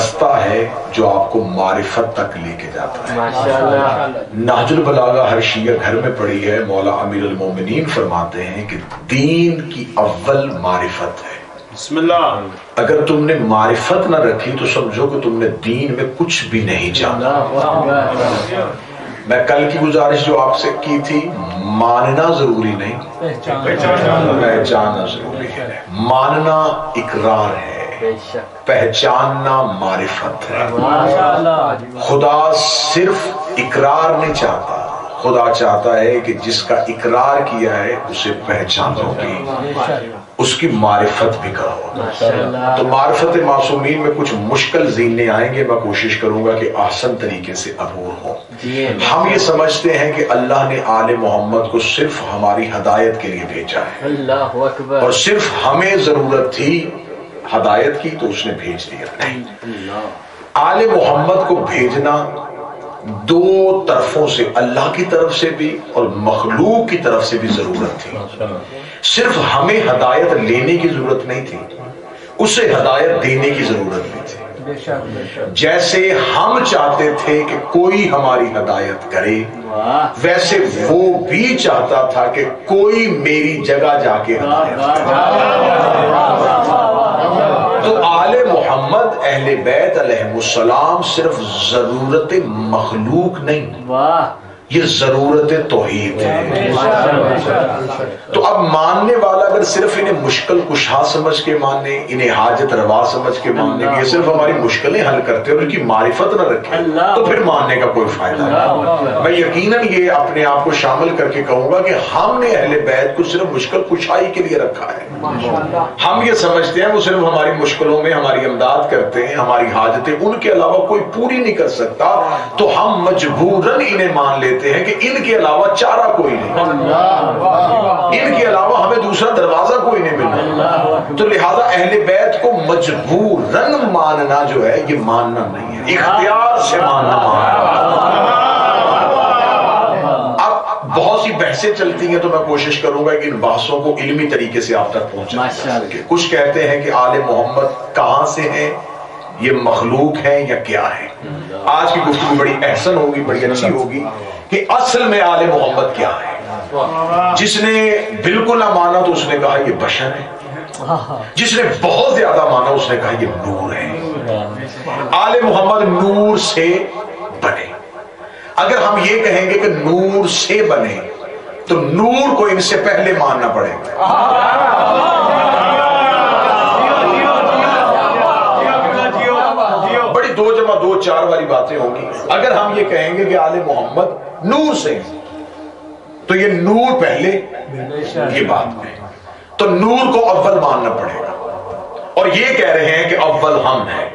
رستہ ہے جو آپ کو معرفت تک لے کے جاتا ہے. نہج البلاغہ ہر شیعہ گھر میں پڑھی ہے. مولا امیر المومنین فرماتے ہیں کہ دین کی اول معرفت ہے. بسم اللہ. اگر تم نے معرفت نہ رکھی تو سمجھو کہ تم نے دین میں کچھ بھی نہیں جانا. میں کل کی گزارش جو آپ سے کی تھی، ماننا ضروری نہیں، پہچاننا ضروری ہے. ماننا اقرار ہے، پہچاننا معرفت ہے. خدا صرف اقرار نہیں چاہتا، خدا چاہتا ہے کہ جس کا اقرار کیا ہے اسے پہچانو گی، اس کی معرفت بھی کرو. تو معرفت معصومین میں کچھ مشکل ذہنیں آئیں گے، میں کوشش کروں گا کہ احسن طریقے سے عبور ہو. ہم یہ سمجھتے ہیں کہ اللہ نے آل محمد کو صرف ہماری ہدایت کے لیے بھیجا ہے، اور صرف ہمیں ضرورت تھی ہدایت کی تو اس نے بھیج دیا. نہیں، آل محمد کو بھیجنا دو طرفوں سے، اللہ کی طرف سے بھی اور مخلوق کی طرف سے بھی ضرورت تھی. صرف ہمیں ہدایت لینے کی ضرورت نہیں تھی، اسے ہدایت دینے کی ضرورت بھی تھی. جیسے ہم چاہتے تھے کہ کوئی ہماری ہدایت کرے، ویسے وہ بھی چاہتا تھا کہ کوئی میری جگہ جا کے ہدایت کرے. تو آل محمد اہل بیت علیہ السلام صرف ضرورت مخلوق نہیں، یہ ضرورت توحید ہے. تو اب ماننے والا اگر صرف انہیں مشکل کشا سمجھ کے مانے، انہیں حاجت روا سمجھ کے مانے کہ یہ صرف ہماری مشکلیں حل کرتے اور ان کی معرفت نہ رکھے، تو پھر ماننے کا کوئی فائدہ نہیں. میں یقیناً یہ اپنے آپ کو شامل کر کے کہوں گا کہ ہم نے اہل بیت کو صرف مشکل کشائی کے لیے رکھا ہے. ہم یہ سمجھتے ہیں وہ صرف ہماری مشکلوں میں ہماری امداد کرتے ہیں، ہماری حاجتیں ان کے علاوہ کوئی پوری نہیں کر سکتا، تو ہم مجبوراً انہیں مان لیتے ہیں کہ ان کے علاوہ چارہ کوئی نہیں، ان کے علاوہ ہمیں دوسرا دروازہ کوئی نہیں ملنا. تو لہذا اہل بیت کو مجبوراً ماننا جو ہے یہ ماننا نہیں ہے، اختیار سے ماننا. بہت سی بحثیں چلتی ہیں تو میں کوشش کروں گا کہ ان بحثوں کو علمی طریقے سے آپ تک پہنچائیں. کچھ کہتے ہیں کہ آل محمد کہاں سے ہیں، یہ مخلوق ہیں یا کیا ہے. آج کی گفتگو بڑی احسن ہوگی، بڑی اچھی ہوگی کہ اصل میں آل محمد کیا ہے. جس نے بالکل نہ مانا تو اس نے کہا یہ بشر ہے، جس نے بہت زیادہ مانا اس نے کہا یہ نور ہے. آل محمد نور سے بنے. اگر ہم یہ کہیں گے کہ نور سے بنے تو نور کو ان سے پہلے ماننا پڑے گا. بڑی 2 × 2 = 4 والی باتیں ہوں گی. اگر ہم یہ کہیں گے کہ آل محمد نور سے تو یہ نور پہلے، یہ بات میں تو نور کو اول ماننا پڑے گا. اور یہ کہہ رہے ہیں کہ اول ہم ہیں.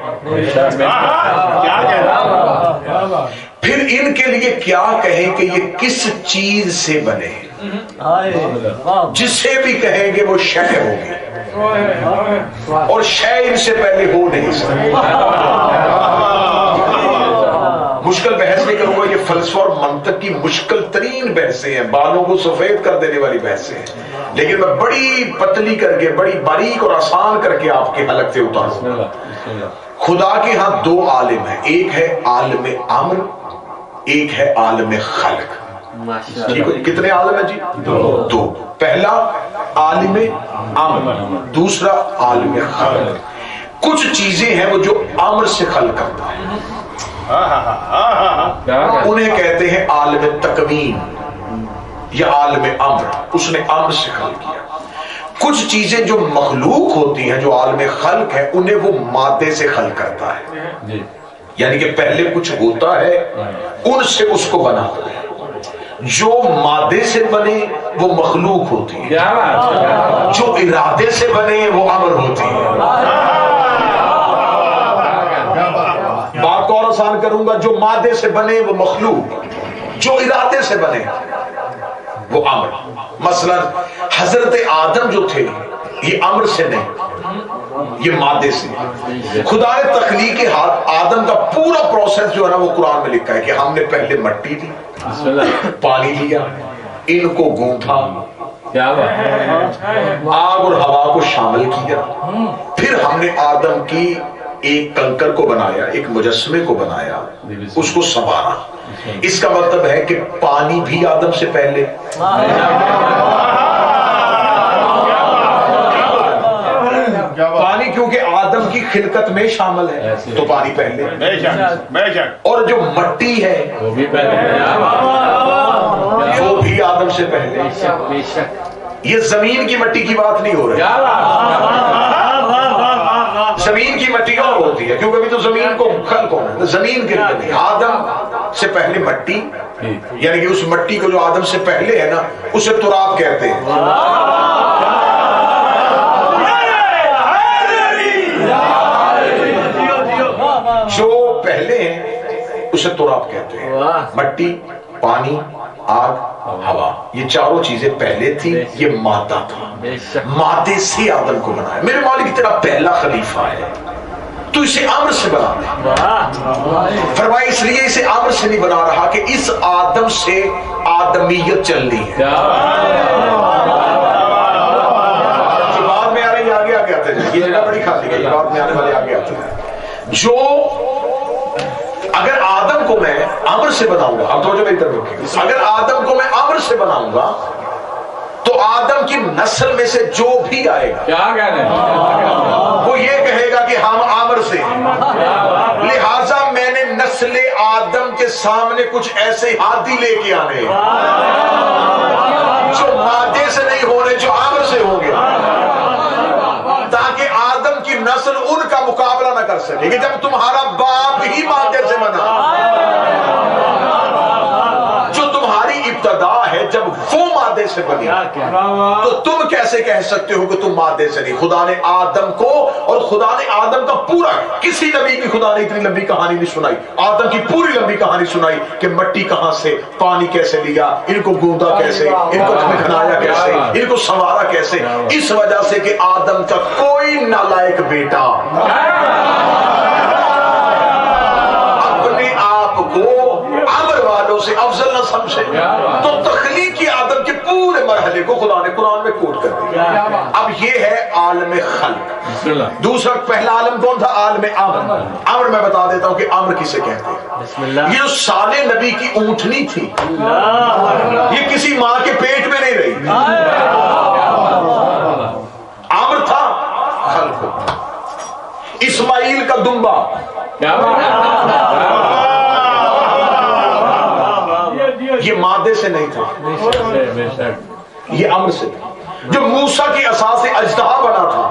پھر ان کے لیے کیا کہیں کہ یہ کس چیز سے بنے. جسے بھی کہیں گے وہ شے ہوگی، اور شے ان سے پہلے ہو نہیں سکتی. مشکل بحث نہیں کروں گا، یہ فلسفہ اور منطق کی مشکل ترین بحثیں ہیں، بالوں کو سفید کر دینے والی بحثیں ہیں. لیکن میں بڑی پتلی کر کے، بڑی باریک اور آسان کر کے آپ کے حلق سے اتاروں. خدا کے ہاں 2 عالم ہیں، ایک ہے عالم امر، ایک ہے عالم خلق. کتنے عالم ہیں جی؟ 2. پہلا عالم امر، دوسرا عالم خلق. کچھ چیزیں ہیں وہ جو امر سے خلق کرتا ہے، انہیں کہتے ہیں عالم تکوین یا عالم امر، اس نے امر سے خلق کیا. کچھ چیزیں جو مخلوق ہوتی ہیں، جو عالم خلق ہے، انہیں وہ مادے سے خلق کرتا ہے. یعنی کہ پہلے کچھ ہوتا ہے، ان سے اس کو بناتا ہے. جو مادے سے بنے وہ مخلوق ہوتی ہے، جو ارادے سے بنے وہ امر ہوتی ہے. بات کو اور آسان کروں گا، جو مادے سے بنے وہ مخلوق، جو ارادے سے بنے وہ امر. مثلا حضرت آدم جو تھے یہ امر سے نہیں، یہ مادے سے. خدا نے تخلیق آدم کا پورا پروسیس جو ہے نا وہ قرآن میں لکھا ہے کہ ہم نے پہلے مٹی دی، پانی لیا، ان کو گوندھا، آگ اور ہوا کو شامل کیا، پھر ہم نے آدم کی ایک کنکر کو بنایا، ایک مجسمے کو بنایا، اس کو سنوارا۔ اس کا مطلب ہے کہ پانی بھی آدم سے پہلے، پانی کیونکہ آدم کی خلقت میں شامل ہے تو پانی پہلے، اور جو مٹی ہے وہ بھی آدم سے پہلے۔ یہ زمین کی مٹی کی بات نہیں ہو رہی، زمین کی مٹی اور ہوتی ہے کیونکہ ابھی تو زمین کو خلق ہونا ہے، زمین کے لیے نہیں، آدم سے پہلے مٹی، یعنی کہ اس مٹی کو جو آدم سے پہلے ہے نا اسے تراب کہتے ہیں۔ جو پہلے ہیں اسے تراب کہتے ہیں، مٹی، پانی، آگ، ہوا، یہ چاروں چیزیں پہلے تھی، یہ مادہ تھا، مادے سے آدم کو بنایا۔ میرے مالک تیرا پہلا خلیفہ ہے، تو اسے امر سے بنا دے۔ فرمایا اس لیے اسے امر سے نہیں بنا رہا کہ اس آدم سے آدمیت چلنی ہے۔ بعد میں آ رہی آگے آگے آتے ہیں، یہ جگہ بڑی خالی ہے، بعد میں آنے والے آگے آتے ہیں۔ جو اگر آدم کو میں امر سے بناؤں گا، اب توجہ میری طرف رکھیں، اگر آدم کو میں امر سے بناؤں گا تو آدم کی نسل میں سے جو بھی آئے گا کیا کہنے وہ یہ کہے گا کہ ہم امر سے، لہذا میں نے نسل آدم کے سامنے کچھ ایسے ہادی لے کے آنے جو مادے سے نہیں ہونے، جو امر سے ہوں گے، تاکہ آدم کی نسل ان کا مقابلہ نہ کر سکے کہ جب تمہارا باپ ہی مادے سے بنا، جو تمہاری ابتدا ہے جب وہ مادے سے بنی تو تم کیسے کہہ سکتے ہو کہ تم مادے سے نہیں؟ خدا نے آدم کو، اور خدا نے آدم کا پورا، کسی نبی کی خدا نے اتنی لمبی کہانی نہیں سنائی، آدم کی پوری لمبی کہانی سنائی کہ مٹی کہاں سے، پانی کیسے لیا، ان کو گوندا کیسے، ان کو کھنایا کیسے، ان کو سنوارا کیسے، اس وجہ سے کہ آدم کا کوئی نالائق بیٹا اپنے آپ کو امر والوں سے افضل نہ سمجھے، تو تخلیقی آدم کے پورے مرحلے کو خدا نے قرآن میں کوٹ کر دیا۔ اب یہ ہے عالم خلق۔ دوسرا پہلا عالم کون تھا؟ عالم امر۔ امر میں بتا دیتا ہوں کہ امر کسے کہتے ہیں۔ یہ جو سالے نبی کی اونٹنی تھی، یہ کسی ماں کے پیٹ میں نہیں رہی، امر تھا خلق۔ اسماعیل کا دمبا یہ مادے سے نہیں تھا، یہ امر سے تھا۔ جو موسیٰ کی عصا سے اژدہا بنا تھا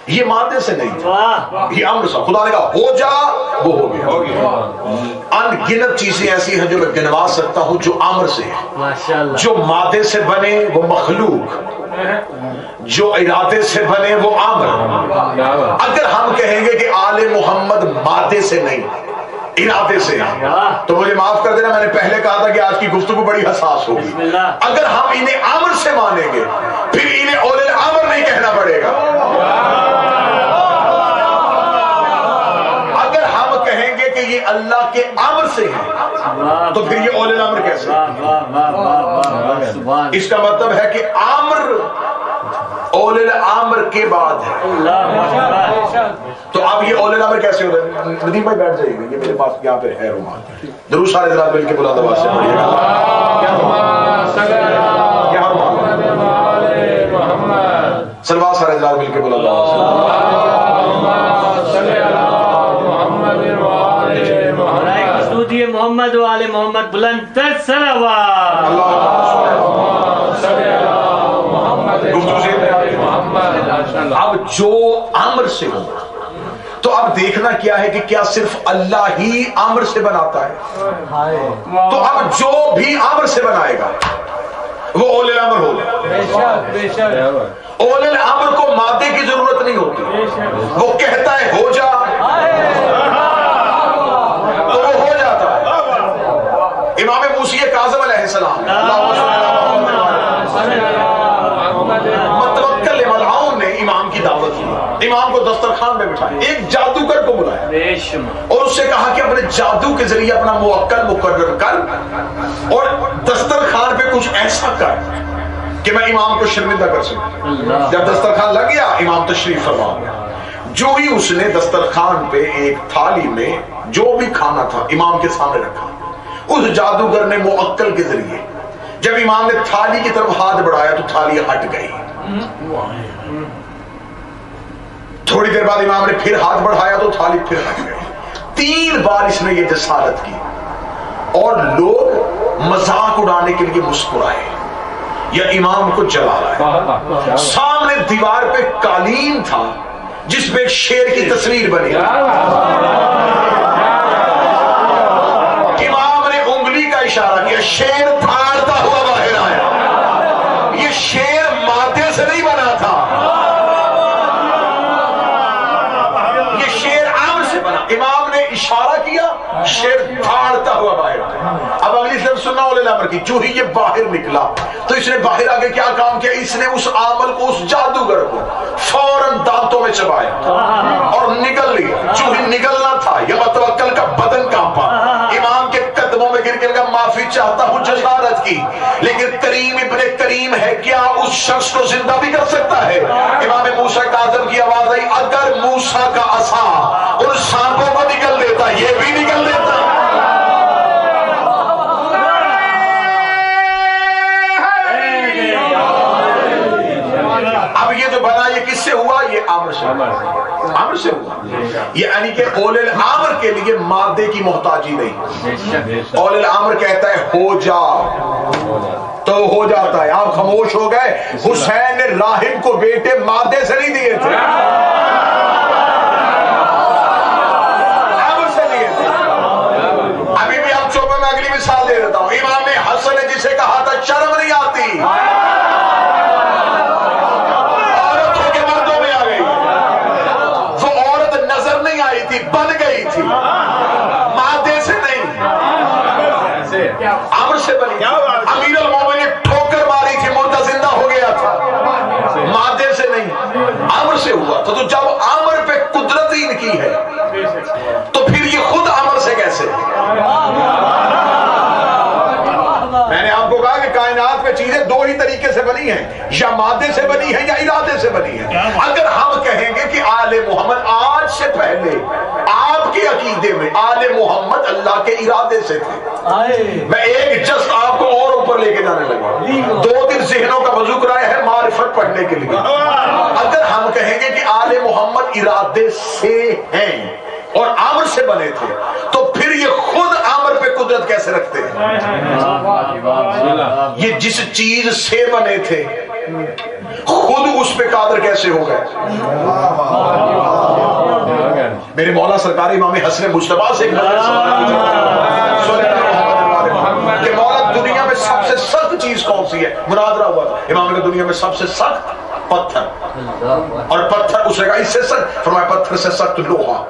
یہ مادے سے نہیں تھا، یہ امر سے۔ خدا نے کہا ہو جا، وہ ہو گیا۔ ان گنت چیزیں ایسی ہیں جو میں گنوا سکتا ہوں جو امر سے ہے، جو مادے سے بنے وہ مخلوق، جو ارادے سے بنے وہ امر۔ اگر ہم کہیں گے کہ آل محمد مادے سے نہیں ارادے سے، تو مجھے معاف کر دینا، میں نے پہلے کہا تھا کہ آج کی گفتگو بڑی حساس ہوگی۔ اگر ہم انہیں امر سے مانیں گے پھر انہیں اولل امر نہیں کہنا پڑے گا۔ اگر ہم کہیں گے کہ یہ اللہ کے امر سے ہے تو پھر یہ اولل امر کیسے؟ اس کا مطلب ہے کہ امر اولل امر کے بعد ہے، تو اب یہ اولل امر کیسے ہو رہا ہے؟ ندیم بھائی بیٹھ جائیے گا، یہ میرے پاس یہاں پہ ہے رومان، درود سارے حضرات مل کے بلند آواز سے پڑھیے گا۔ سلوات سارے حضرات مل کے بلند آواز سے۔ محمد و آل محمد بلند تر صلوات۔ اب جو امر سے ہو تو اب دیکھنا کیا ہے کہ کیا صرف اللہ ہی امر سے بناتا ہے؟ تو اب جو بھی امر سے بنائے گا وہ اول الامر ہوگا۔ اول الامر کو مادے کی ضرورت نہیں ہوتی، وہ کہتا ہے ہو جا تو وہ ہو جاتا ہے۔ امام موسی کاظم علیہ السلام متوکل ملعون نے امام کی دعوت کی، امام کو دسترخوان میں بٹھایا، ایک جادوگر کو بلایا اور اس سے کہا کہ اپنے جادو کے ذریعے اپنا موکل مقرر کر اور دسترخوان پہ کچھ ایسا کر کہ میں امام کو شرمندہ کر سکوں. جب دسترخوان لگ گیا امام تشریف فرما گیا. جو ہی اس نے دسترخوان پہ ایک تھالی میں جو بھی کھانا تھا امام کے سامنے رکھا, اس جادوگر نے معقل کے ذریعے جب امام نے تھالی کی طرف ہاتھ بڑھایا تو تھالی ہٹ گئی. تھوڑی دیر بعد امام نے پھر ہاتھ بڑھایا تو تھالی پھر ہٹ گئی. 3 بار اس نے یہ جسارت کی اور لوگ مذاق اڑانے کے لیے مسکرائے یا امام کو جلا رہا ہے. سامنے دیوار پہ قالین تھا جس پہ ایک شیر کی تصویر بنی. امام نے انگلی کا اشارہ کیا, شیر پھاڑتا ہوا باہر آیا. یہ شیر مادے سے نہیں بنا تھا, یہ شیر عام سے بنا. امام نے اشارہ کیا, شیر پھاڑتا ہوا باہر آیا. اب اگلی طرف سننا اولی الامر کی. جو ہی یہ باہر نکلا تو اس نے باہر آگے کیا کام کیا, اس نے اس عامل کو, اس جادوگر کو فوراً دانتوں میں چبایا اور نگل لیا. جو ہی نگلنا تھا یہ متوکل کا بدن کانپا. امام کے قدموں میں گر کر معافی چاہتا ہوں جسارت کی, لیکن کریم ابن کریم ہے, کیا اس شخص کو زندہ بھی کر سکتا ہے؟ امام موسیٰ کاظم کی آواز آئی, اگر موسیٰ کا عصا ان سانپوں کو نگل دیتا یہ بھی نگل دیتا. اب یہ جو بنا یہ کس سے ہوا؟ یہ عامر سے ہوا. عامر سے ہوا. یہ یعنی کہ اول الامر کے لیے مادے کی محتاجی نہیں. اول الامر کہتا ہے ہو جا تو ہو جاتا ہے. آپ خاموش ہو گئے. حسین نے راہب کو بیٹے مادے سے نہیں دیے تھے, عامر سے دیے تھے. ابھی بھی آپ چوبے میں اگلی مثال دے دیتا ہوں. امام حسن نے جسے کہا تھا شرم نہیں آتی, بن گئی تھی, مادے سے نہیں, عمر سے بنی. امیر المومنین نے ٹھوکر ماری تھی, مردہ زندہ ہو گیا تھا, مادے سے نہیں, عمر سے ہوا تھا. تو جب عمر پہ قدرت ان کی ہے تو پھر یہ خود عمر سے کیسے؟ میں نے آپ کو کہا کہ کائنات میں چیزیں 2 ہی طریقے سے بنی ہیں, یا مادے سے بنی ہیں یا ارادے سے بنی ہیں. اگر ہم کہیں گے کہ آل محمد آج سے پہلے آپ کے عقیدے میں آل محمد اللہ کے ارادے سے تھے, میں ایک جسٹ آپ کو اور اوپر لے کے جانے لگا. 2 دن ذہنوں کا وضو کرایا ہے معرفت پڑھنے کے لیے. اگر ہم کہیں گے کہ آل محمد ارادے سے ہیں اور عامر سے بنے تھے تو پھر یہ خود عامر پہ قدرت کیسے رکھتے ہیں؟ یہ جس چیز سے بنے تھے خود اس پہ قادر کیسے ہو گئے؟ میرے مولا سرکار امام حسن مجتبی سے ایک نظر کہ مولا دنیا میں سب سے سخت چیز کون سی ہے؟ مناظرہ ہوا تھا امام کا دنیا میں سب سے سخت پتھر, اور پتھر اس نے کہا اس سے سخت, فرمایا پتھر سے سخت لوہا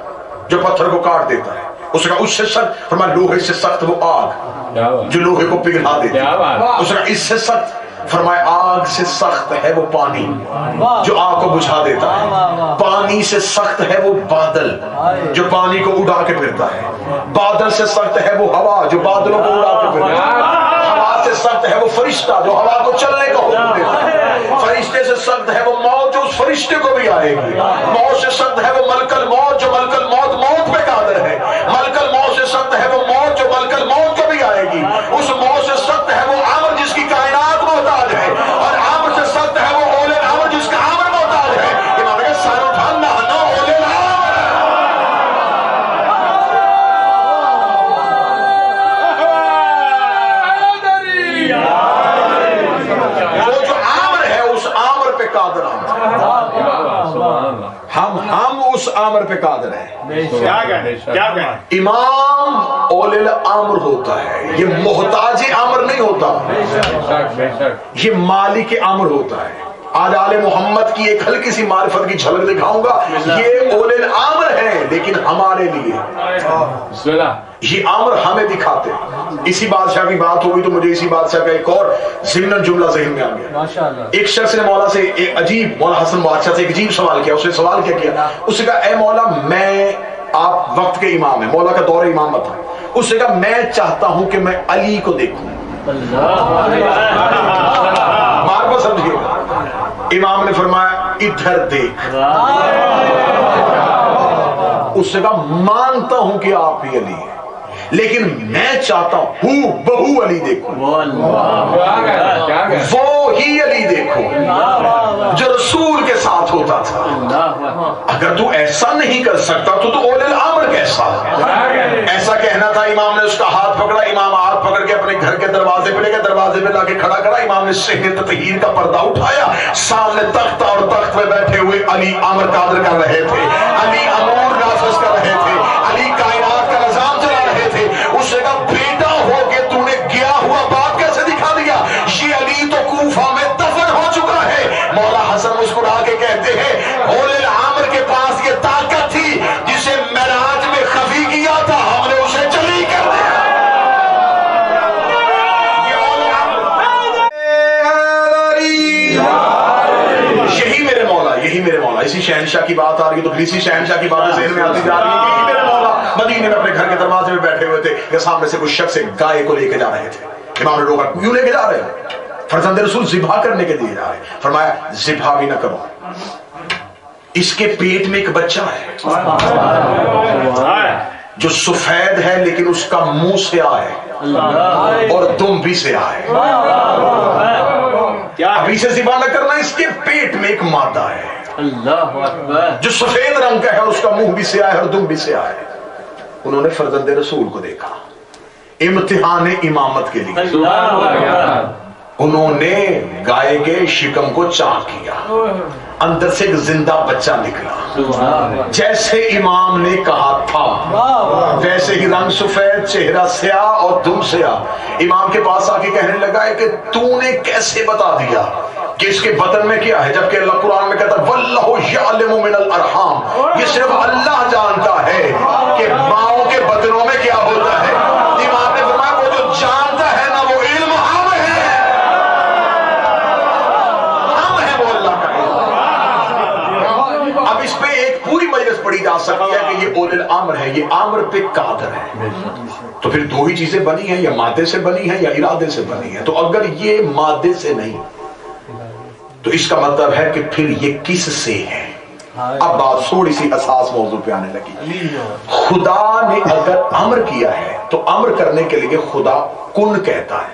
جو پتھر کو کاٹ دیتا ہے. اس نے کہا اس سے سخت, فرمایا لوہے سے سخت وہ آگ جو لوہے کو پگھلا دیتی ہے. اس نے کہا اس سے سخت, فرمایا آگ سے سخت ہے وہ پانی جو آگ کو بجھا دیتا ہے. پانی سے سخت ہے وہ بادل جو پانی کو اڑا کے پھرتا ہے. بادل سے سخت ہے وہ ہوا جو بادلوں کو اڑا کے پھرتا ہے. ہوا سے سخت ہے وہ فرشتہ جو ہوا کو چلنے کا حکم دیتا ہے. فرشتے سے سخت ہے وہ موت جو اس فرشتے کو بھی آئے گی. موت سے سخت ہے وہ ملک الموت جو ملک الموت موت پہ قادر ہے. ملک الموت سے سخت ہے وہ موت جو ملک الموت کو بھی آئے گی. اس موت سے سخت ہے وہ عامر جس کی کائنات محتاج ہے, اور عامر سے سخت ہے وہ اول عامر جس کا عامر محتاج ہے. امام نے سر اٹھانا نہ اول ہم اس عامر پہ قادر ہیں. کیا کہیں امام اول الامر ہوتا ہے, یہ محتاج عامر نہیں ہوتا, یہ مالک عامر ہوتا ہے. آج آل محمد کی ایک ہلکی سی معرفت کی جھلک دکھاؤں گا. یہ اول الامر ہیں لیکن ہمارے لیے یہ عامر ہمیں دکھاتے. اسی بادشاہ کی بات ہوئی تو مجھے اسی بادشاہ کا ایک اور ضمن جملہ ذہن میں آ گیا. ایک شخص نے مولا سے ایک عجیب, مولا حسن بادشاہ سے ایک عجیب سوال کیا. اس نے سوال کیا کیا, اس نے کہا اے مولا میں, آپ وقت کے امام ہیں, مولا کا دور امامت ہے. اس نے کہا میں چاہتا ہوں کہ میں علی کو دیکھوں. بار بار سمجھیے گا. امام نے فرمایا ادھر دیکھ. اس سے کہا مانتا ہوں کہ آپ ہی علی ہیں لیکن میں چاہتا ہوں بہو علی دیکھو, وہ ہی علی دیکھو جو رسول کے ساتھ ہوتا تھا. اگر تو ایسا نہیں کر سکتا تو اولل الامر کیسا. ایسا کہنا تھا. امام نے اس کا ہاتھ پکڑا. امام ہاتھ پکڑ کے اپنے گھر کے دروازے پہ لے گئے, دروازے پہ لا کے کھڑا کرا. امام نے صحن تطہیر کا پردہ اٹھایا. سامنے تخت اور تخت پہ بیٹھے ہوئے علی امر قادر کر رہے تھے, علی امور نافذ کر رہے تھے, علی کائنات کا نظام چلا رہے تھے. اس نے کہا بیٹا ہو کے تو نے گیا ہوا باپ کیسے دکھا دیا؟ یہ علی تو کوفہ میں دفن ہو چکا ہے. مولا حسن مسکرا کے کہتے ہیں اولل الامر کے پاس یہ طاقت تھی جسے معراج میں خفی کیا تھا, ہم نے اسے جلی کر دیا. یہی میرے مولا. اسی شہنشاہ کی بات آ رہی ہے تو اسی شہنشاہ کی باتیں ذہن میں آتی جا رہی ہے. یہی میرے مولا مدینے میں اپنے گھر کے دروازے میں بیٹھے ہوئے تھے کہ سامنے سے کچھ شخص ایک گائے کو لے کے جا رہے تھے. امام نے روکا, کیوں لے کے جا رہے ہیں؟ فرزند رسول ذبح کرنے کے لیے جا رہے ہیں. فرمایا ذبح بھی نہ کرو, اس کے پیٹ میں ایک بچہ ہے جو سفید ہے لیکن اس کا منہ سیاہ ہے اور دم بھی سیاہ ہے. ابھی سے ذبح نہ کرنا, اس کے پیٹ میں ایک مادہ ہے جو سفید رنگ کا ہے اور اس کا منہ بھی سیاہ ہے اور دم بھی سیاہ ہے. انہوں نے فرزند رسول کو دیکھا امتحان امامت کے لیے. انہوں نے گائے کے شکم کو چاک کیا, اندر سے ایک زندہ بچہ نکلا. جیسے امام نے کہا تھا ویسے ہی رنگ سفید, چہرہ سیاہ اور دم سیاہ. امام کے پاس آ کے کہنے لگا ہے کہ تو نے کیسے بتا دیا کہ اس کے بطن میں کیا ہے, جبکہ اللہ قرآن میں کہتا واللہ یعلم من الارحام. یہ صرف اللہ جانتا ہے کہ ماؤں کے بطنوں میں کیا ہوتا ہے. امام نے فرمایا وہ جو جانتا ہے نا وہ علم ہم ہے, ہم ہے وہ اللہ کا علم. اب اس پہ ایک پوری مجلس پڑھی جا سکتی ہے کہ یہ اولل الامر ہے, یہ امر پہ قادر ہے. تو پھر دو ہی چیزیں بنی ہیں, یا مادے سے بنی ہیں یا ارادے سے بنی ہیں. تو اگر یہ مادے سے نہیں تو اس کا مطلب ہے کہ پھر یہ کس سے ہے. اب بات تھوڑی سی حساس موضوع پہ آنے لگی. خدا نے اگر امر کیا ہے تو امر کرنے کے لیے خدا کن کہتا ہے.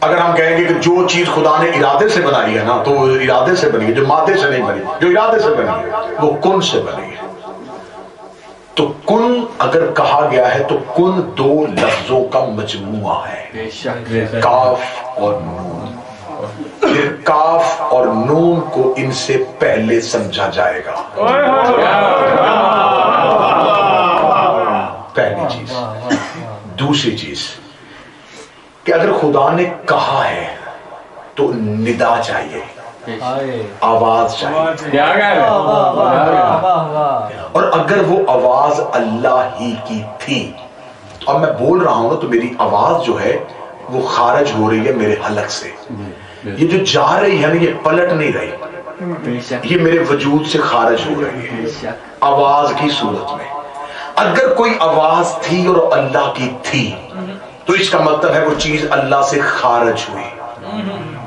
اگر ہم کہیں گے کہ جو چیز خدا نے ارادے سے بنائی ہے نا تو وہ ارادے سے بنی ہے, جو مادے سے نہیں بنی, جو ارادے سے بنی ہے وہ کن سے بنی ہے. تو کن اگر کہا گیا ہے تو کن دو لفظوں کا مجموعہ ہے, کاف اور نون. پھر کاف اور نون کو ان سے پہلے سمجھا جائے گا. پہلی چیز. دوسری چیز کہ اگر خدا نے کہا ہے تو ندا چاہیے, آواز چاہیے. اور اگر وہ آواز اللہ ہی کی تھی, اب میں بول رہا ہوں نا تو میری آواز جو ہے وہ خارج ہو رہی ہے میرے حلق سے. یہ جو جا رہی ہے نا یہ پلٹ نہیں رہی, یہ میرے وجود سے خارج ہو رہی ہے آواز کی صورت میں. اگر کوئی آواز تھی اور اللہ کی تھی تو اس کا مطلب ہے وہ چیز اللہ سے خارج ہوئی.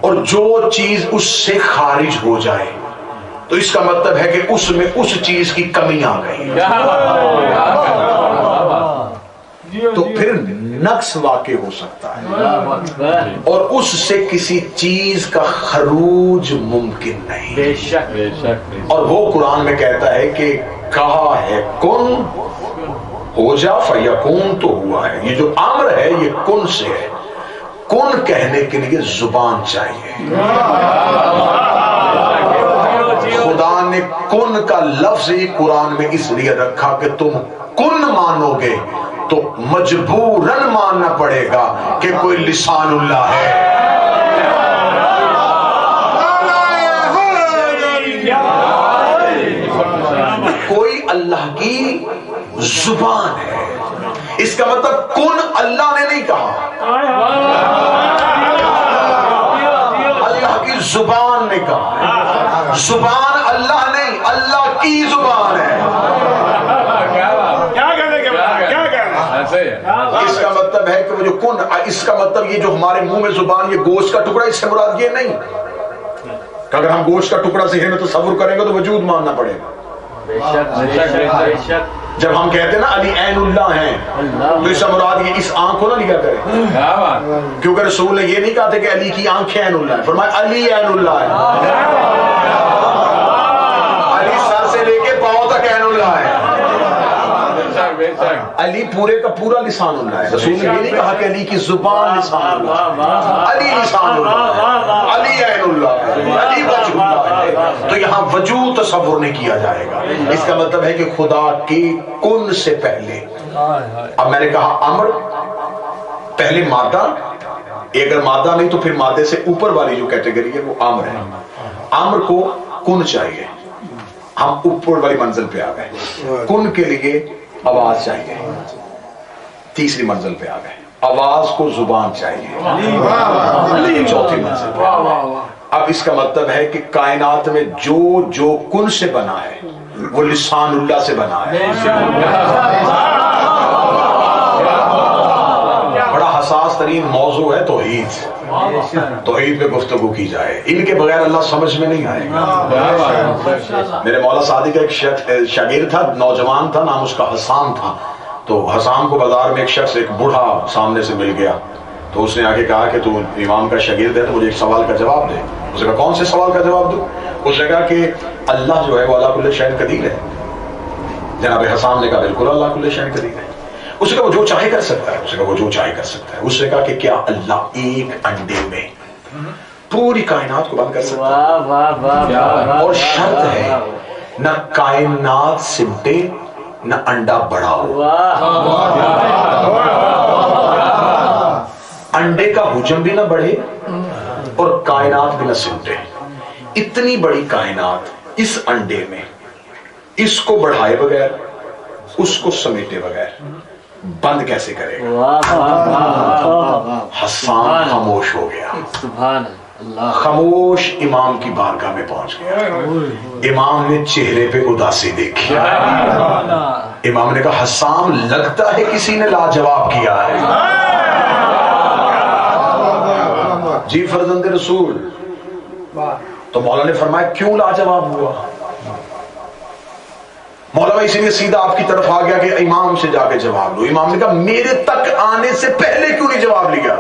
اور جو چیز اس سے خارج ہو جائے تو اس کا مطلب ہے کہ اس میں اس چیز کی کمی آ گئی. تو پھر نقص واقع ہو سکتا ہے اور اس سے کسی چیز کا خروج ممکن نہیں. اور وہ قرآن میں کہتا ہے کہ کہا ہے کن ہو جا فیکون, تو ہوا ہے. یہ جو امر ہے یہ کن سے ہے. کن کہنے کے لیے زبان چاہیے. خدا نے کن کا لفظ ہی قرآن میں اس لیے رکھا کہ تم کن مانو گے تو مجبوراً ماننا پڑے گا کہ کوئی لسان اللہ ہے. کوئی اللہ کی زبان ہے. اس کا مطلب کن اللہ نے نہیں کہا, اللہ کی زبان نے کہا. زبان اللہ نہیں, اللہ کی زبان ہے. اس کا مطلب ہے کہ وہ جو کن، اس کا مطلب یہ جو ہمارے منہ میں زبان یہ گوشت کا ٹکڑا، اس سے مراد یہ نہیں کہ اگر ہم گوشت کا ٹکڑا ذہن میں تصور کریں گے تو وجود ماننا پڑے گا. جب ہم کہتے ہیں نا علی عین اللہ ہیں تو اس سے مراد یہ اس آنکھ کو نہ لیا کرے، کیونکہ رسول نے یہ نہیں کہا تھا کہ علی کی آنکھیں عین اللہ ہے، فرمایا علی عین اللہ ہے، علی سر سے لے کے پاؤں تک عین اللہ ہے، علی پورے کا پورا لسان اللہ ہے. رسول نے یہ نہیں کہا کہ علی کی زبان لسان اللہ ہے، علی لسان اللہ ہے، علی عین اللہ ہے، علی وجہ اللہ ہے. تو یہاں وجود تصور نہیں کیا جائے گا. اس کا مطلب ہے کہ خدا کے کن سے پہلے، اب میں نے کہا امر پہلے مادہ، اگر مادہ نہیں تو پھر مادے سے اوپر والی جو کیٹیگری ہے وہ امر ہے. امر کو کن چاہیے، ہم اوپر والی منزل پہ آ گئے. کن کے لیے آواز چاہیے، تیسری منزل پہ آ گئے. آواز کو زبان چاہیے، چوتھی منزل پہ. اب اس کا مطلب ہے کہ کائنات میں جو کن سے بنا ہے وہ لسان اللہ سے بنا ہے. بڑا حساس ترین موضوع ہے توحید. توحید پہ گفتگو کی جائے، ان کے بغیر اللہ سمجھ میں نہیں آئے گا. میرے مولا صادق کا ایک شاگرد تھا، نوجوان تھا، نام اس کا حسان تھا. تو حسان کو بازار میں ایک شخص، ایک بوڑھا سامنے سے مل گیا. تو اس نے آگے کہا کہ تو امام کا شاگرد ہے تو مجھے ایک سوال کا جواب دے. اس نے کہا کون سے سوال کا جواب دوں؟ اس نے کہا کہ اللہ جو ہے وہ اللہ کل شیء قدیر ہے. جناب حسان نے کہا بالکل اللہ کل شیء قدیر ہے. اس نے کہا وہ جو چاہے کر سکتا ہے. اس نے کہا وہ جو چاہے کر سکتا ہے. اس نے کہا کہ کیا اللہ ایک انڈے میں پوری کائنات کو بند کر سکتا ہے؟ اور شرط ہے نہ کائنات سمٹے نہ انڈا بڑا ہو. انڈے کا حجم بھی نہ بڑھے اور کائنات بھی نہ سمٹے. اتنی بڑی کائنات اس انڈے میں، اس کو بڑھائے بغیر، اس کو سمیٹے بغیر بند کیسے کرے گا؟ حسان خاموش ہو گیا. سبحان اللہ. خاموش امام کی بارگاہ میں پہنچ گیا. امام نے چہرے پہ اداسی دیکھی. امام نے کہا حسان لگتا ہے کسی نے لاجواب کیا ہے. جی فرزند رسول. تو مولا نے فرمایا کیوں لاجواب ہوا؟ مولا اسی لیے سیدھا آپ کی طرف آ گیا کہ امام سے جا کے جواب لو. امام نے کہا میرے تک آنے سے پہلے کیوں نہیں جواب لیا؟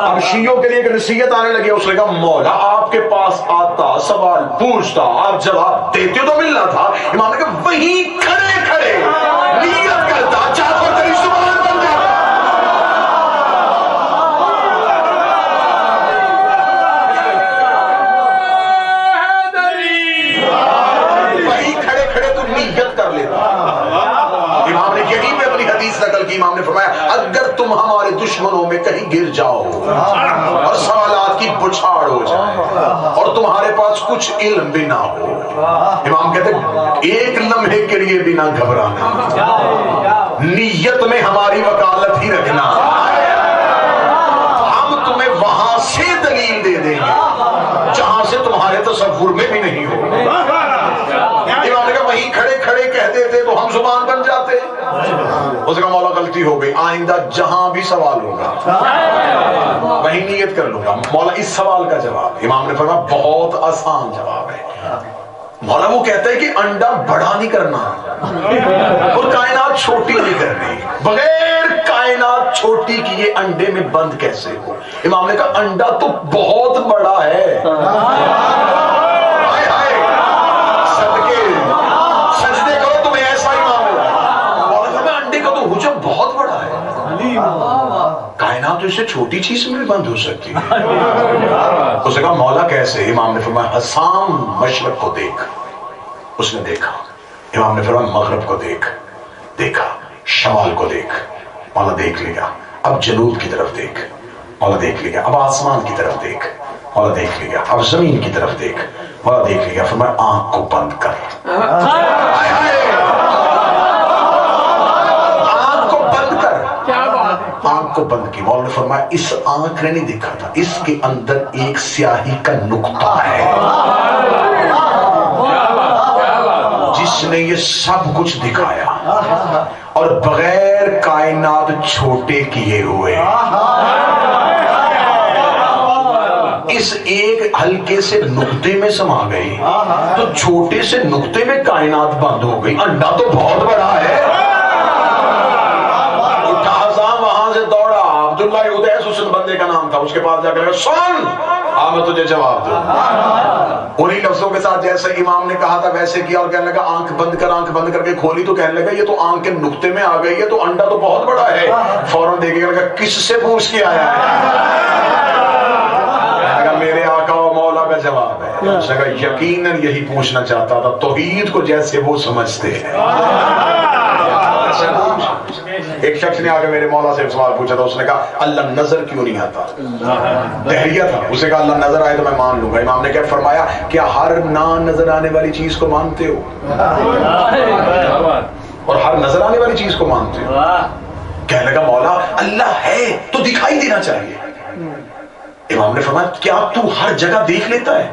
اب شیعوں کے لیے ایک نصیحت آنے لگی. اس نے کہا مولا آپ کے پاس آتا، سوال پوچھتا، آپ جواب دیتے تو ملنا تھا. امام نے کہا وہیں کھڑے کھڑے نیت کرتا، چاہتا تیری زبان بن جاتا. کر لیتا. امام نے یہی پہ اپنی حدیث نقل کی. امام نے فرمایا اگر تم ہمارے دشمنوں میں کہیں گر جاؤ اور سوالات کی بچھاڑ ہو جائے اور تمہارے پاس کچھ علم بھی نہ ہو، امام کہتے ایک لمحے کے لیے بھی نہ گھبرانا، نیت میں ہماری وکالت ہی رکھنا. ہم تمہیں وہاں سے دلیل دے دیں گے جہاں سے تمہارے تصور میں بھی نہیں ہو. امام نے کہا وہیں کھڑے کھڑے کہتے تھے تو ہم زبان بن جاتے. اس کا مولا غلطی ہو گئی، آئندہ جہاں بھی سوال ہوگا وہیں نیت کر لوں گا. مولا اس سوال کا جواب امام نے فرمایا بہت آسان جواب ہے. مولا وہ کہتا ہے کہ انڈا بڑا نہیں کرنا اور کائنات چھوٹی نہیں کرنی. بغیر کائنات چھوٹی کیے انڈے میں بند کیسے ہو؟ امام نے کہا انڈا تو بہت بڑا ہے. سجدے کرو تمہیں ایسا امام ہو. مولا میں انڈے کا تو حجم بہت بڑا ہے، کائنات اس سے چھوٹی چیز میں بھی بند ہو سکتی ہے. اس نے کہا مولا کیسے؟ امام نے فرمایا حسان مشرق کو دیکھ. اس نے دیکھا. امام نے فرمایا مغرب کو دیکھ. دیکھا. شمال کو دیکھ. مولا دیکھ لیا. اب جنوب کی طرف دیکھ. مولا دیکھ لیا. اب آسمان کی طرف دیکھ. مولا دیکھ لیا. اب زمین کی طرف دیکھ. مولا دیکھ لیا. فرمایا آنکھ کو بند کر. آنکھ کو بند کر. آنکھ کو بند کی. مولا نے فرمایا اس آنکھ نے نہیں دیکھا تھا، اس کے اندر ایک سیاہی کا نقطہ ہے جس نے یہ سب کچھ دکھایا. اور بغیر کائنات چھوٹے کیے ہوئے اس ایک ہلکے سے نقطے میں سما گئی تو چھوٹے سے نقطے میں کائنات بند ہو گئی. انڈا تو بہت بڑا ہے. وہاں سے دوڑا, عبداللہ ادیس اس بندے کا نام تھا, اس کے پاس جا کر سن میں تجھے جواب دوں. انہی لفظوں کے ساتھ جیسے امام نے کہا تھا ویسے کیا, اور کہنے لگا آنکھ بند کر کے کھولی تو کہنے لگا یہ تو آنکھ کے نقطے میں آ گئی ہے, تو انڈا تو بہت بڑا ہے. فوراً دیکھے لگا کس سے پوچھ کے آیا ہے؟ میرے آقا و مولا کا جواب ہے. یقیناً یہی پوچھنا چاہتا تھا, توحید کو جیسے وہ سمجھتے ہیں. ایک شخص نے آگے میرے مولا سے سوال پوچھا تھا, اس نے کہا اللہ نظر کیوں نہیں آتا؟ دہریہ تھا, اسے کہا اللہ نظر آئے تو میں مان لوں گا. امام نے کیا فرمایا, کیا ہر نہ نظر آنے والی چیز کو مانتے ہو اور ہر نظر آنے والی چیز کو مانتے ہو؟ کہنے لگا مولا اللہ ہے تو دکھائی دینا چاہیے. امام نے فرمایا کیا تو ہر جگہ دیکھ لیتا ہے؟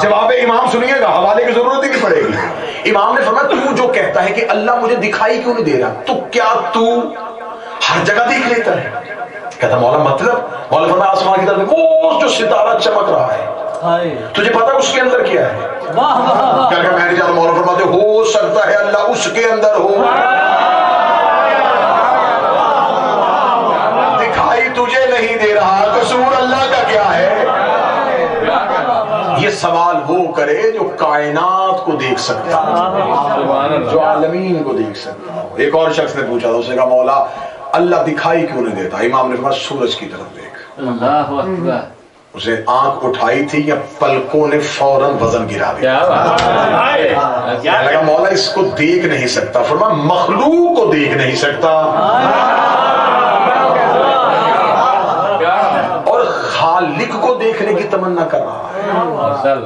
جواب امام سنیے گا, حوالے کی ضرورت ہی نہیں پڑے گی. امام نے فرمایا تو جو کہتا ہے کہ اللہ مجھے دکھائی کیوں نہیں دے رہا, تو کیا تو ہر جگہ دیکھ لیتا ہے؟ کہتا مولا مطلب؟ مولا فرمایا آسمان کی طرف وہ جو ستارہ چمک رہا ہے تجھے پتا اس کے اندر کیا ہے؟ کیا کہ میں نہیں جانتا. مولا فرماتے ہو سکتا ہے اللہ اس کے اندر ہو, دکھائی تجھے نہیں دے رہا, قصور اللہ کا کیا ہے؟ یہ سوال وہ کرے جو کائنات کو دیکھ سکتا, جو عالمین کو دیکھ سکتا. ایک اور شخص نے پوچھا تھا, اس نے کہا مولا اللہ دکھائی کیوں نہیں دیتا؟ امام نے فرمایا سورج کی طرف دیکھ. اسے آنکھ اٹھائی تھی یا پلکوں نے فوراً وزن گرا دیا. لگا مولا اس کو دیکھ نہیں سکتا. فرمایا مخلوق کو دیکھ نہیں سکتا اور خالق کو دیکھنے کی تمنا کر رہا ہے.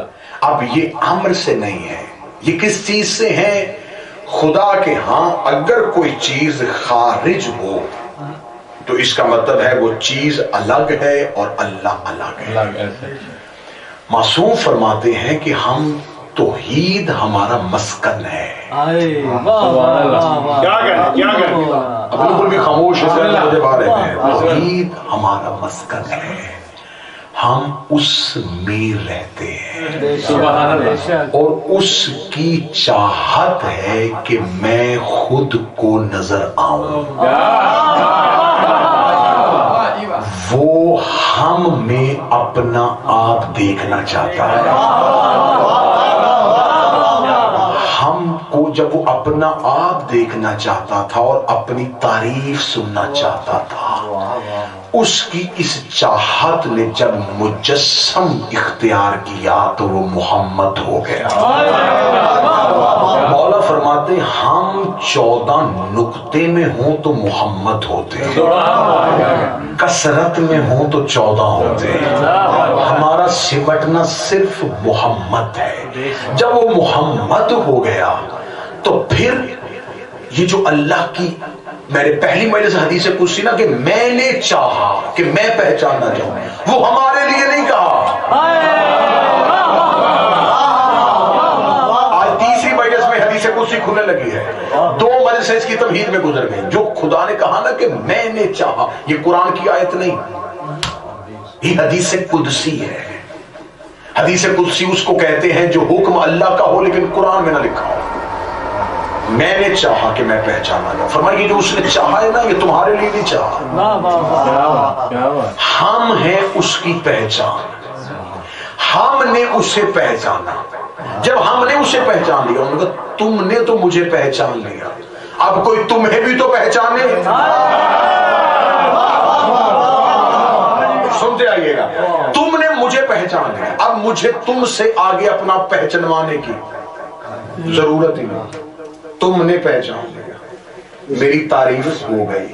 اب یہ امر سے نہیں ہے, یہ کس چیز سے ہے؟ خدا کے ہاں اگر کوئی چیز خارج ہو تو اس کا مطلب ہے وہ چیز الگ ہے اور اللہ الگ ہے. معصوم فرماتے ہیں کہ ہم توحید ہمارا مسکن ہے. بالکل بھی خاموش ہے, توحید ہمارا مسکن ہے, ہم اس میں رہتے ہیں اور اس کی چاہت ہے کہ میں خود کو نظر آؤں. وہ ہم میں اپنا آپ دیکھنا چاہتا ہے. ہم کو جب وہ اپنا آپ دیکھنا چاہتا تھا اور اپنی تعریف سننا چاہتا تھا, اس کی اس چاہت نے جب مجسم اختیار کیا تو وہ محمد ہو گیا. مولا فرماتے ہم 14 نقطے میں ہوں تو محمد ہوتے, کثرت میں ہوں تو 14 ہوتے. ہمارا سمٹنا صرف محمد ہے. جب وہ محمد ہو گیا تو پھر یہ جو اللہ کی میں نے پہلی مجلس حدیث قدسی نا کہ میں نے چاہا کہ میں پہچاننا چاہوں, وہ ہمارے لیے نہیں کہا. آج تیسری مجلس میں حدیث قدسی کھلنے لگی ہے, 2 مجلس اس کی تمہید میں گزر گئی. جو خدا نے کہا نا کہ میں نے چاہا, یہ قرآن کی آیت نہیں, یہ حدیث قدسی ہے. حدیث قدسی اس کو کہتے ہیں جو حکم اللہ کا ہو لیکن قرآن میں نہ لکھا ہو. میں نے چاہا کہ میں پہچانا جاؤں. فرمائیے جو اس نے چاہا ہے نا یہ تمہارے لیے نہیں چاہا. ہم ہیں اس کی پہچان, ہم نے اسے پہچانا. جب ہم نے اسے پہچان لیا, انہوں نے کہا تم نے تو مجھے پہچان لیا, اب کوئی تمہیں بھی تو پہچانے. سنتے آئیے گا, تم نے مجھے پہچان لیا, اب مجھے تم سے آگے اپنا پہچانوانے کی ضرورت ہی نہیں. تم نے پہچان لیا, میری تعریف ہو گئی.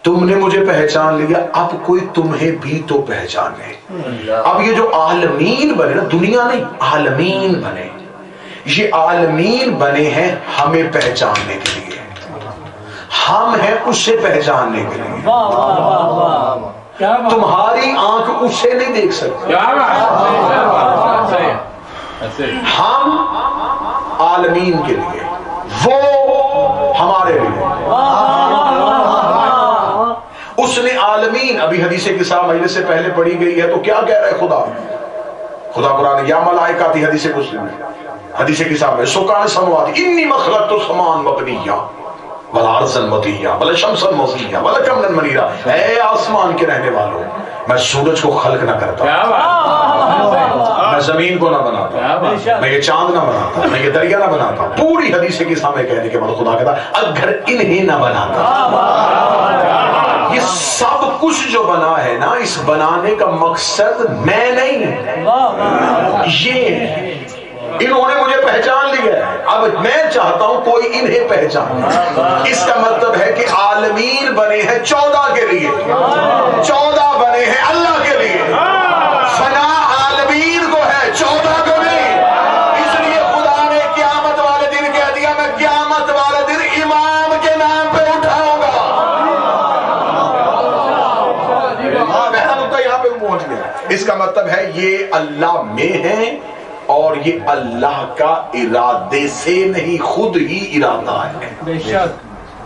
تم نے مجھے پہچان لیا, اب کوئی تمہیں بھی تو پہچانے. اب یہ جو عالمین بنے نا, دنیا نہیں عالمین بنے, یہ عالمین بنے ہیں ہمیں پہچاننے کے لیے. ہم ہیں اسے پہچاننے کے لیے. تمہاری آنکھ اسے نہیں دیکھ سکتی. ہم عالمین کے لیے، وہ ہمارے لیے۔ اس نے عالمین، ابھی حدیث قصہ مجلس سے پہلے پڑھی گئی ہے، تو کیا کہہ رہا ہے خدا قرآن یا ملائکاتی، حدیث مسلم میں، حدیث قصہ میں سکان سماوات انی مخلقت السمان مبنیہ ولا ارضا مطیہ ولا شمسا مضیہ ولا قمرا منیرا، اے آسمان کے رہنے والوں، میں سورج کو خلق نہ کرتا، میں زمین کو نہ بناتا، میں یہ چاند نہ بناتا، میں یہ دریا نہ بناتا۔ پوری حدیث کے سامنے کہنے کے بعد خدا کہتا اگر انہیں نہ بناتا۔ یہ سب کچھ جو بنا ہے نا، اس بنانے کا مقصد میں نہیں، یہ انہوں نے مجھے پہچان لیا ہے، اب میں چاہتا ہوں کوئی انہیں پہچان۔ اس کا مطلب ہے کہ عالمین بنے ہیں 14 کے لیے، 14 بنے ہیں اللہ کے لیے، فنا عالمین کو ہے 14 کو نہیں۔ اس لیے خدا نے قیامت والے دن کہہ دیا میں قیامت والے دن امام کے نام پہ اٹھاؤں گا۔ پہلا نقطہ یہاں پہ پہنچ گیا۔ اس کا مطلب ہے یہ اللہ میں ہے، اور یہ اللہ کا ارادے سے نہیں، خود ہی ارادہ ہے،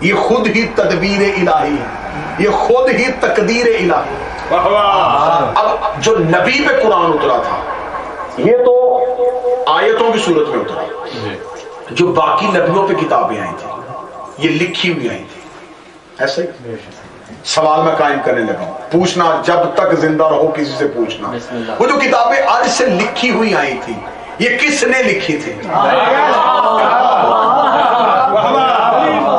یہ خود ہی تدبیر الہی ہے، یہ خود ہی تقدیر الہی۔ اب جو نبی پہ قرآن اترا تھا یہ تو آیتوں کی صورت میں اترا، جو باقی نبیوں پہ کتابیں آئی تھی یہ لکھی ہوئی آئی تھی۔ ایسے سوال میں قائم کرنے لگا ہوں، پوچھنا جب تک زندہ رہو کسی سے پوچھنا، وہ جو کتابیں آج سے لکھی ہوئی آئی تھی یہ کس نے لکھی تھی؟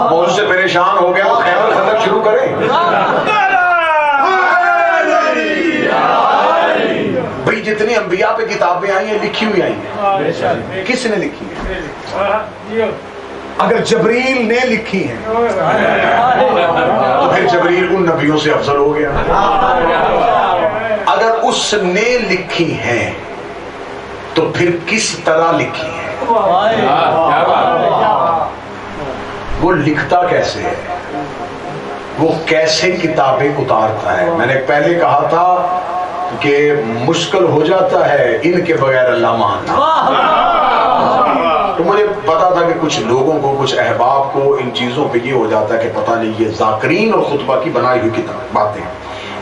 موضوع سے پریشان ہو گیا تو خیر الخلق شروع کریں۔ بھئی جتنی انبیاء پہ کتابیں آئی ہیں لکھی ہوئی آئی ہیں، کس نے لکھی ہے؟ اگر جبریل نے لکھی ہیں تو پھر جبریل ان نبیوں سے افضل ہو گیا۔ اگر اس نے لکھی ہیں تو پھر کس طرح لکھی ہے؟ وہ لکھتا کیسے ہے؟ وہ کیسے کتابیں اتارتا ہے؟ میں نے پہلے کہا تھا کہ مشکل ہو جاتا ہے ان کے بغیر اللہ ماننا، تو مجھے پتا تھا کہ کچھ لوگوں کو، کچھ احباب کو ان چیزوں پہ یہ ہو جاتا ہے کہ پتہ نہیں یہ ذاکرین اور خطبہ کی بنائی ہوئی کتاب باتیں۔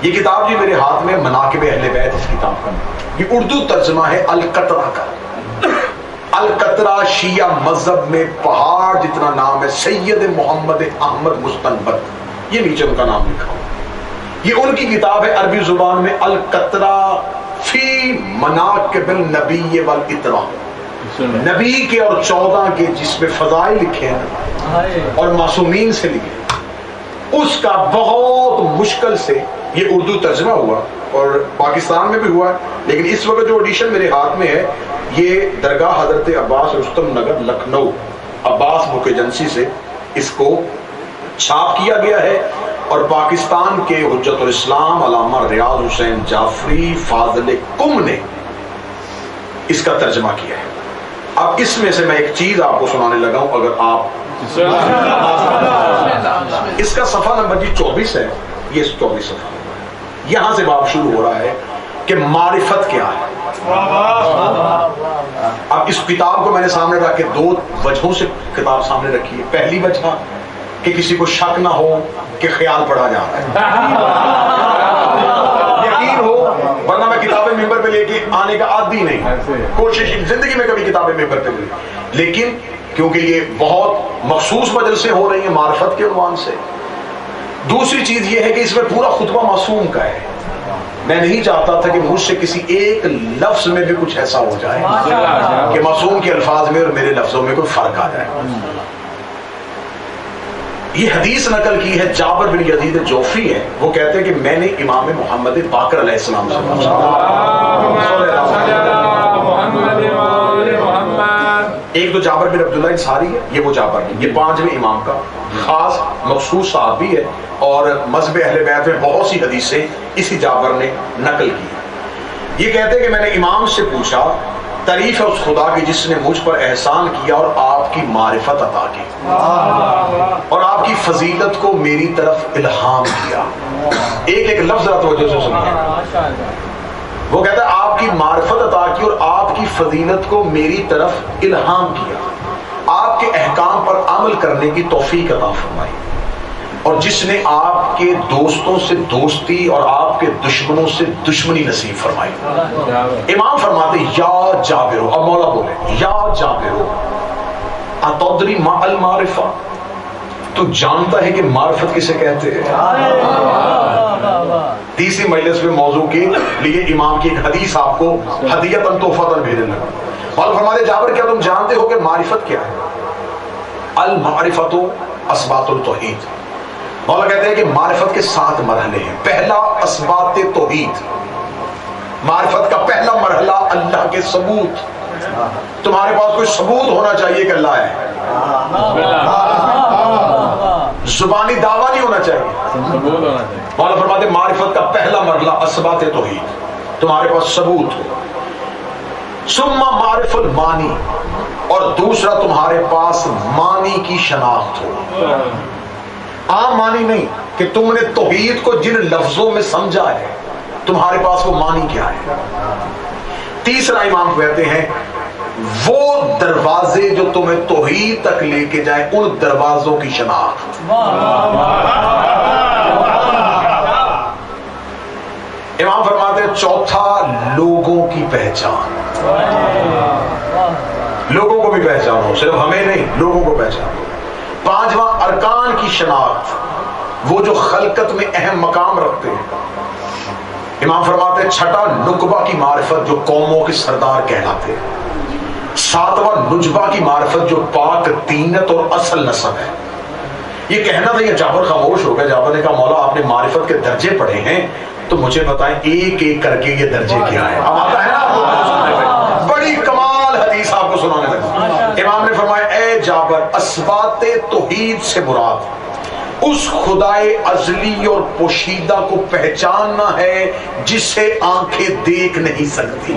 یہ کتاب جی میرے ہاتھ میں مناقب اہل بیت، اس کتاب کا یہ اردو ترجمہ ہے القطرہ کا۔ القطرہ شیعہ مذہب میں پہاڑ جتنا نام ہے، سید محمد احمد مستنبط، یہ نیچے ان کا نام لکھا ہوا، یہ ان کی کتاب ہے عربی زبان میں، القطرہ فی مناقب النبی والاطراء، نبی کے اور 14 کے جس میں فضائل لکھے ہیں اور معصومین سے لکھے، اس کا بہت مشکل سے یہ اردو ترجمہ ہوا اور پاکستان میں بھی ہوا ہے، لیکن اس وقت جو ایڈیشن میرے ہاتھ میں ہے یہ درگاہ حضرت عباس رستم نگر لکھنؤ عباس بک ایجنسی سے اس کو چھاپ کیا گیا ہے، اور پاکستان کے حجت الاسلام علامہ ریاض حسین جعفری فاضل کم نے اس کا ترجمہ کیا ہے۔ اب اس میں سے میں ایک چیز آپ کو سنانے لگا ہوں، اگر آپ اس کا صفحہ نمبر جی 24 ہے، یہ 24 صفحہ، یہاں سے باب شروع ہو رہا ہے کہ معرفت کیا ہے۔ اب اس کتاب کو میں نے سامنے رکھ کے 2 وجہوں سے کتاب سامنے رکھی ہے۔ پہلی وجہ کہ کسی کو شک نہ ہو کہ خیال پڑھا جا رہا ہے، یقین ہو، ورنہ میں کتابیں ممبر پہ لے کے آنے کا عادی نہیں، کوشش زندگی میں کبھی کتابیں ممبر پہ لی، لیکن کیونکہ یہ بہت مخصوص مجلسیں ہو رہی ہیں معرفت کے عنوان سے۔ دوسری چیز یہ ہے کہ اس میں پورا خطبہ معصوم کا ہے، میں نہیں چاہتا تھا کہ مجھ سے کسی ایک لفظ میں بھی کچھ ایسا ہو جائے کہ معصوم کے الفاظ میں اور میرے لفظوں میں کوئی فرق آ جائے۔ یہ حدیث نقل کی ہے جابر بن یزید جوفی ہے، وہ کہتے ہیں کہ میں نے امام محمد باقر علیہ السلام سے پوچھا، ایک تو جابر بن عبداللہ انصاری ہے، یہ وہ جابر ہے، یہ 5ویں امام کا خاص مخصوص صحابی ہے، اور مذہب اہل بیت میں بہت سی حدیثیں اسی جابر نے نقل کی۔ یہ کہتے ہیں کہ میں نے امام سے پوچھا تعریف ہے اس خدا کی جس نے مجھ پر احسان کیا اور آپ کی معرفت عطا کی اور آپ کی فضیلت کو میری طرف الہام کیا۔ ایک ایک لفظ توجہ سے سنیے، وہ کہتا ہے آپ کی معرفت عطا کی اور آپ کی فضیلت کو میری طرف الہام کیا۔ احکام پر عمل کرنے کی توفیق عطا فرمائی، اور جس نے آپ کے دوستوں سے دوستی اور آپ کے دشمنوں سے دشمنی نصیب فرمائی۔ امام فرماتے یا جابر، اب مولا بولے یا جابر اتدری ما المعرفہ، تو جانتا ہے کہ معرفت کسے کہتے ہیں؟ تیسری مجلس میں موضوع کے لیے امام کی ایک حدیث آپ کو ہدیتاً تحفۃً بھیجنے لگا۔ مولا فرماتے جابر کیا تم جانتے ہو کہ معرفت کیا ہے؟ المعرفت اسبات التوحید، مولا کہتے ہیں کہ معرفت کے 7 مرحلے ہیں۔ پہلا اسبات توحید، معرفت کا پہلا مرحلہ اللہ کے ثبوت، تمہارے پاس کوئی ثبوت ہونا چاہیے کہ اللہ ہے، زبانی دعویٰ نہیں ہونا چاہیے۔ مولا فرماتے معرفت کا پہلا مرحلہ اسبات توحید، تمہارے پاس ثبوت ہو۔ ثم معرف المانی، اور دوسرا تمہارے پاس مانی کی شناخت ہو۔ عام مانی نہیں کہ تم نے توحید کو جن لفظوں میں سمجھا ہے، تمہارے پاس وہ مانی کیا ہے۔ تیسرا امام کہتے ہیں وہ دروازے جو تمہیں توحید تک لے کے جائیں، ان دروازوں کی شناخت۔ امام فرماتے ہیں چوتھا لوگوں کی پہچان، لوگوں کو بھی پہچانو، صرف ہمیں نہیں، لوگوں کو پہچانو۔ پانچواں ارکان کی شناخت، وہ جو خلقت میں اہم مقام رکھتے ہیں۔ امام فرماتے ہیں چھٹا نقبہ کی معرفت، جو قوموں کے سردار کہلاتے ہیں۔ ساتواں نجبہ کی معرفت، جو پاک دینت اور اصل نسب ہے۔ یہ کہنا تھا، یہ جابر خاموش ہو گیا۔ جابر نے کہا مولا آپ نے معرفت کے درجے پڑھے ہیں تو مجھے بتائیں ایک ایک کر کے یہ درجے کیا ہے۔ اب آتا ہے نا، بڑی کمال حدیث آپ کو سنانے لگا۔ امام نے فرمایا اے جابر، اسبات توحید سے مراد اس خدائے ازلی اور پوشیدہ کو پہچاننا ہے جسے آنکھیں دیکھ نہیں سکتی،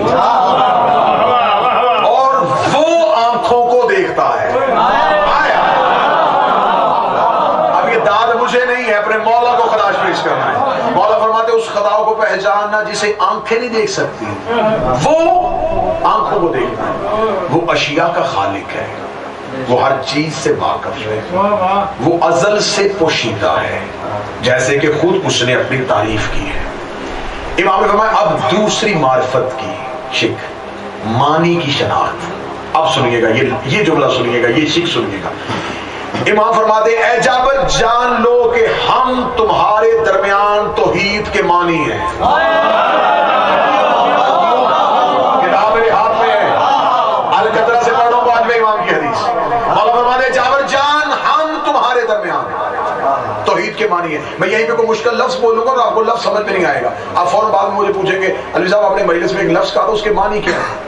اور وہ آنکھوں کو دیکھتا ہے۔ اب یہ داد مجھے نہیں ہے، اپنے مولا کو خراج پیش کرنا ہے۔ مولا فرماتے اس خدا کو پہچاننا جسے آنکھیں نہیں دیکھ سکتی، وہ آنکھوں کو دیکھتا ہے۔ وہ اشیاء کا خالق ہے، وہ ہر چیز سے واقف ہے، وہ ازل سے پوشیدہ ہے، جیسے کہ خود اس نے اپنی تعریف کی ہے۔ امام نے فرمایا اب دوسری معرفت کی شک، مانی کی شناخت۔ اب سنیے گا، یہ جملہ سنیے گا، یہ شک سنیے گا۔ امام فرماتے اے جابر جان لو کہ ہم تمہارے درمیان توحید کے مانی ہیں۔ کتاب میرے ہاتھ میں ہے، القدرہ سے پڑھو بعد میں امام کی حدیث۔ مولا فرماتے جابر جان ہم تمہارے درمیان توحید کے مانی ہیں۔ میں یہیں پہ کوئی مشکل لفظ بولوں گا اور آپ کو لفظ سمجھ میں نہیں آئے گا، آپ فوراً بعد میں مجھے پوچھیں گے علی صاحب آپ نے مجلس میں ایک لفظ کہا تھا، اس کے معنی کیا ہے؟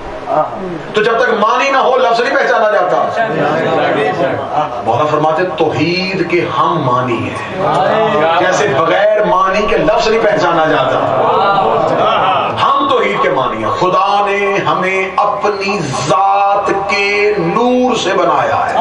تو جب تک معنی نہ ہو لفظ نہیں پہچانا جاتا۔ مولا فرماتے توحید کے ہم معنی ہیں، جیسے بغیر معنی کے لفظ نہیں پہچانا جاتا۔ ہم توحید کے معنی ہیں، خدا نے ہمیں اپنی ذات کے نور سے بنایا ہے۔